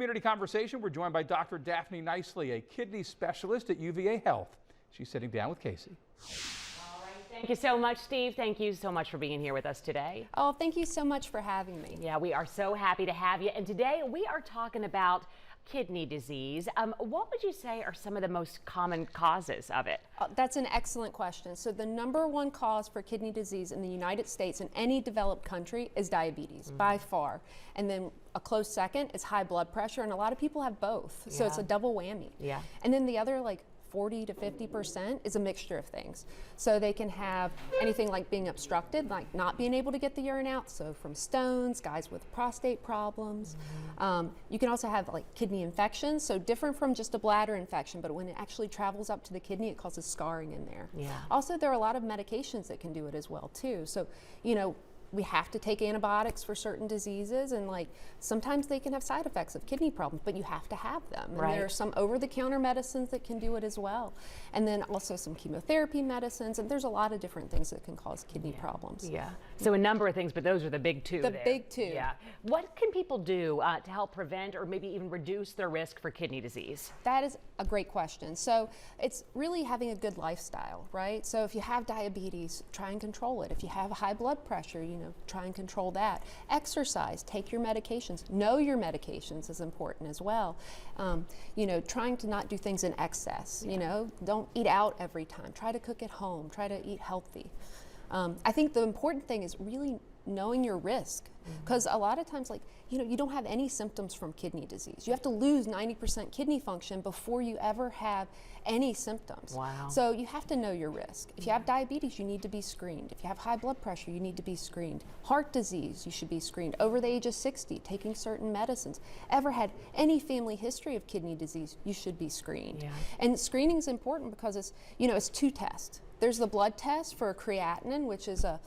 Community Conversation, we're joined by Dr. Daphne Knicely, a kidney specialist at UVA Health. She's sitting down with Casey. All right, thank you so much, Steve. Thank you so much for being here with us today. Oh, thank you so much for having me. Yeah, we are so happy to have you. And today we are talking about kidney disease. What would you say are some of the most common causes of it? That's an excellent question. So the #1 cause for kidney disease in the United States and any developed country is diabetes, by far. And then a close second is high blood pressure, and a lot of people have both. So it's a double whammy. Yeah. And then the other 40 to 50% is a mixture of things. So they can have anything like being obstructed, like not being able to get the urine out. So from stones, guys with prostate problems. You can also have kidney infections. So different from just a bladder infection, but when it actually travels up to the kidney, it causes scarring in there. Yeah. Also, there are a lot of medications that can do it as well too. So, we have to take antibiotics for certain diseases, and sometimes they can have side effects of kidney problems, but you have to have them. And right. there are some over-the-counter medicines that can do it as well. And then also some chemotherapy medicines, and there's a lot of different things that can cause kidney problems. Yeah. So a number of things, but those are the big two. The big two. Yeah. What can people do to help prevent or maybe even reduce their risk for kidney disease? That is a great question. So it's really having a good lifestyle, right? So if you have diabetes, try and control it. If you have high blood pressure, try and control that. Exercise, take your medications. Know your medications is important as well. Trying to not do things in excess. Don't eat out every time. Try to cook at home. Try to eat healthy. I think the important thing is really knowing your risk, because a lot of times you don't have any symptoms from kidney disease. You have to lose 90% kidney function before you ever have any symptoms. Wow. So you have to know your risk. If you have diabetes, you need to be screened. If you have high blood pressure, you need to be screened. Heart disease, you should be screened. Over the age of 60, taking certain medicines. Ever had any family history of kidney disease, you should be screened. Yeah. And screening is important because it's 2 tests. There's the blood test for creatinine, which is a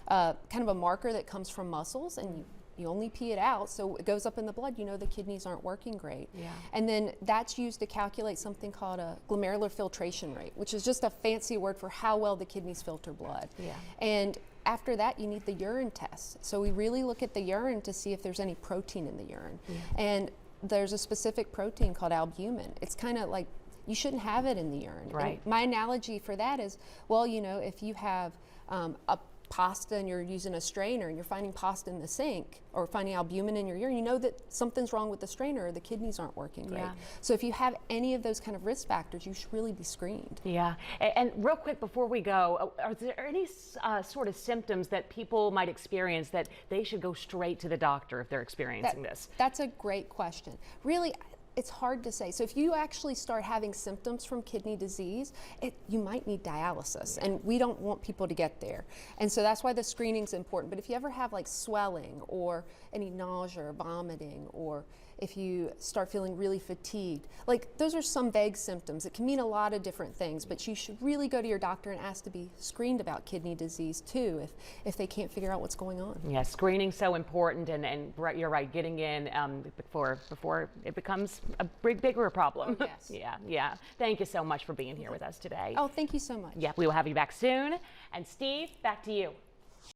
kind of a marker that comes from muscles, and you only pee it out, so it goes up in the blood. The kidneys aren't working great. Yeah. And then that's used to calculate something called a glomerular filtration rate, which is just a fancy word for how well the kidneys filter blood. Yeah. And after that, you need the urine test. So we really look at the urine to see if there's any protein in the urine. Yeah. And there's a specific protein called albumin. It's kind of like you shouldn't have it in the urine. Right. And my analogy for that is, if you have a pasta and you're using a strainer and you're finding pasta in the sink or finding albumin in your urine, you know that something's wrong with the strainer or the kidneys aren't working great. Yeah. So if you have any of those kind of risk factors, you should really be screened. Yeah. And real quick before we go, are there any sort of symptoms that people might experience that they should go straight to the doctor if they're experiencing this? That's a great question. Really, it's hard to say. So if you actually start having symptoms from kidney disease, you might need dialysis, and we don't want people to get there. And so that's why the screening's important. But if you ever have swelling or any nausea or vomiting, or if you start feeling really fatigued, those are some vague symptoms. It can mean a lot of different things, but you should really go to your doctor and ask to be screened about kidney disease too if they can't figure out what's going on. Yeah, screening's so important, and you're right, getting in before it becomes a bigger problem. Oh, yes. Yeah. Thank you so much for being here with us today. Oh, thank you so much. Yeah, we will have you back soon. And Steve, back to you.